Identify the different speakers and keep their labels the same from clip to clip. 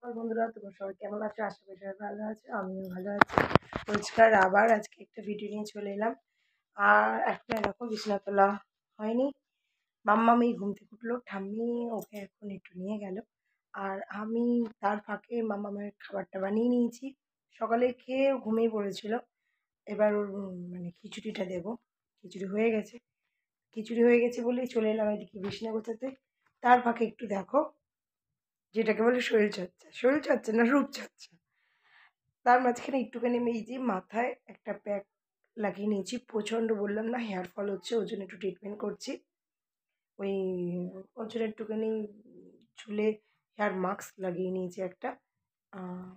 Speaker 1: আমার বন্ধুরা তোমরা সবাই কেমন আছো? আশা করি সবাই ভালো আছো, আমিও ভালো আছি। রোজকার আবার আজকে একটা ভিডিও নিয়ে চলে এলাম। আর এখন এরকম বিছানা তোলা হয়নি। মাম্মামি ঘুম থেকে উঠলো, ঠাম্মি ওকে এখন একটু নিয়ে গেল। আর আমি তার ফাঁকে মাম্মামের খাবারটা বানিয়ে নিয়েছি। সকালে খেয়ে ঘুমিয়ে পড়েছিল। এবার ওর মানে খিচুড়িটা দেবো। খিচুড়ি হয়ে গেছে। খিচুড়ি হয়ে গেছে বলেই চলে এলাম এদিকে বিছানা গোছাতে। তার ফাঁকে একটু দেখো, যেটাকে বলে শরীরচর্চা, শরীরচর্চা না রূপচর্চা। তার মাঝখানে একটুখানি আমি এই যে মাথায় একটা প্যাক লাগিয়ে নিয়েছি। প্রচণ্ড বললাম না হেয়ার ফল হচ্ছে, ওই জন্য একটু ট্রিটমেন্ট করছি। ওই ওর জন্য একটুখানি চুলে হেয়ার মাস্ক লাগিয়ে নিয়েছি একটা। আহ,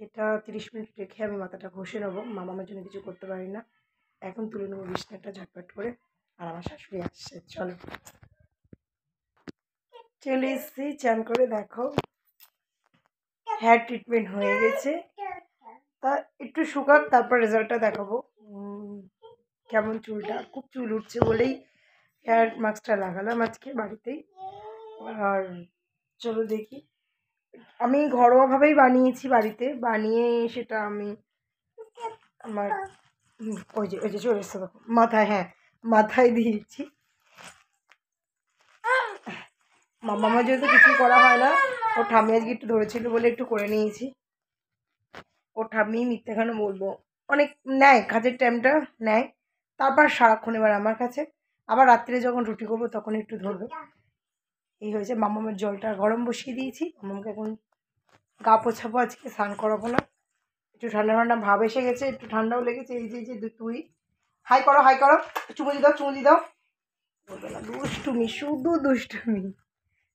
Speaker 1: এটা 30 মিনিট রেখে আমি মাথাটা ঘষে নেবো। মামার জন্য কিছু করতে পারি না। এখন তুলে নেবো বিছনাটা ঝটপট করে। আর আমার শাশুড়ি আসছে, চলো চলে এসেছি। চান করে দেখো হেয়ার ট্রিটমেন্ট হয়ে গেছে। তা একটু শুকাক, তারপর রেজাল্টটা দেখাবো। কেমন চুলটা, খুব চুল উঠছে বলেই হেয়ার মাস্কটা লাগালাম আজকে বাড়িতেই। আর চলো দেখি, আমি ঘরোয়াভাবেই বানিয়েছি বাড়িতে, বানিয়ে সেটা আমি আমার ওই যে চলে এসছে দেখো মাথায়, হ্যাঁ মাথায় দিয়েছি। মামা যেহেতু কিছু করা হয় না, ও ঠাম্মি আজকে একটু ধরেছিল বলে একটু করে নিয়েছি। ও ঠাম্মি মিথ্যে কেন বলবো, অনেক নেয় কাজের টাইমটা নেয়, তারপর সারাক্ষণ এবার আমার কাছে। আবার রাত্রে যখন রুটি করবো তখন একটু ধরবে। এই হয়েছে। মামামের জলটা গরম বসিয়ে দিয়েছি, মামাকে এখন গা পোছাবো, আজকে স্নান করাবো না। একটু ঠান্ডা ঠান্ডা ভাব এসে গেছে, একটু ঠান্ডাও লেগেছে। এই যে তুই হাই করো হাই করো, চুমুজি দাও চুমুজি দাও। বলবে না, দুষ্টুমি শুধু দুষ্টুমি।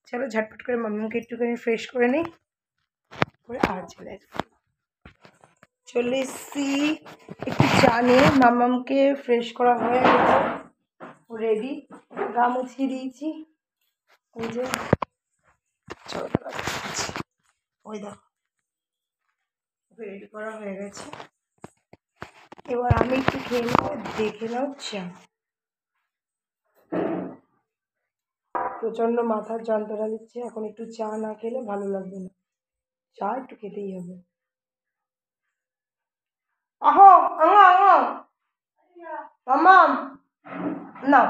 Speaker 1: চলো ঝটপট করে মামাকে একটুখানি ফ্রেশ করে নিই, করে আর চলে এসছি একটু চা নিয়ে। মামামকে ফ্রেশ করা হয়ে গেছে, রেডি। গা মুছিয়ে দিয়েছি। ওই যে চলো ওই দেখো রেডি করা হয়ে গেছে। এবার আমি একটু খেয়ে নেবো, দেখে নাও চা। প্রচণ্ড মাথার যন্ত্রণা দিচ্ছে, এখন একটু চা না খেলে ভালো লাগবে না। চা একটু খেতেই হবে। আহো আহো আহো মামাম না,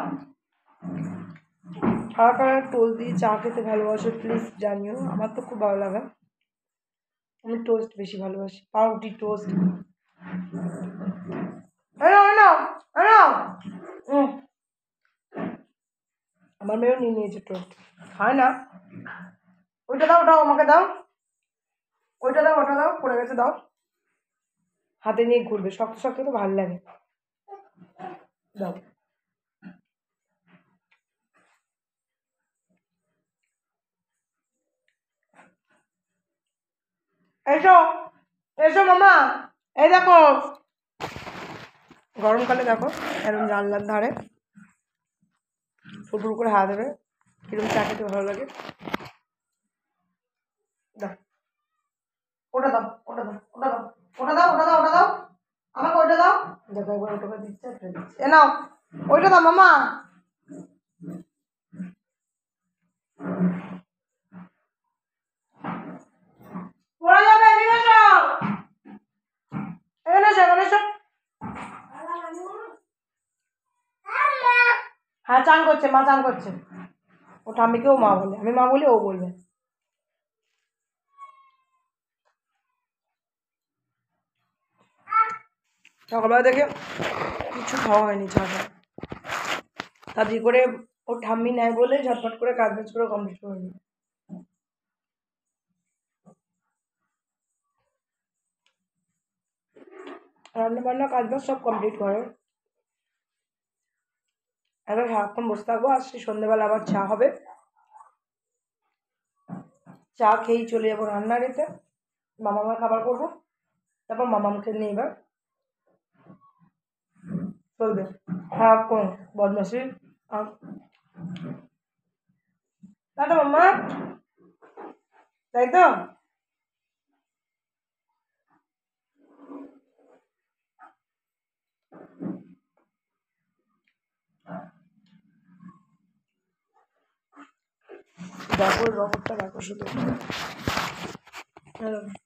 Speaker 1: কারা কারা টোস্ট দিয়ে চা খেতে ভালোবাসো প্লিজ জানিও। আমার তো খুব ভালো লাগে, আমি টোস্ট বেশি ভালোবাসি, পাউরুটি টোস্ট। আমার মেয়েও নিয়ে নিয়েছে টোস্ট, খায় না। ওইটা দাও, ওটাও আমাকে দাও, ওইটা দাও, ওটা দাও, পড়ে গেছে দাও। হাতে নিয়ে ঘুরবে, শক্ত শক্ত তো ভালো লাগে। দাও। এসো এসো মামা, এই দেখো গরমকালে দেখো এরকম জানলার ধারে ফুটফুট করে হাওয়া দেবে, কিরকম চা খেতে ভালো লাগে। দাও, ওটা দাও, ওটা দাও, ওটা দাও, ওটা দাও, ওটা দাও, ওটা দাও, আমাকে ওইটা দাও। দেখো একবার ওটা দিচ্ছে, একটা দিচ্ছে। এ নাও ওইটা দাও মামা। পড়ে যাবে, এদিকে এসো, এখানে এসো, এখানে এসো। হ্যাঁ চান করছে, মা চান করছে। ও ঠাম্মিকেও মা বলে, আমি মা বলি ও বলবে। সকালবেলা থেকে কিছু খাওয়া হয়নি, ছাড়া তাড়াতাড়ি করে ও ঠাম্মি নেয় বলে ঝটপট করে কাজ বাজ করে কমপ্লিট করে নিই। রান্না বান্না কাজ বাজ সব কমপ্লিট করে। এবার সারাক্ষণ বসে থাকবো, আর সেই সন্ধ্যেবেলা আবার চা হবে। চা খেয়েই চলে যাবো রান্নাঘরেতে, মামামার খাবার করবো, তারপর মামামকে নিয়ে এবার চলবে সারাক্ষণ বদমাসি। আর টাটা মাম্মা, তাই তো। দেখো রকমটা দেখো শুধু, চলো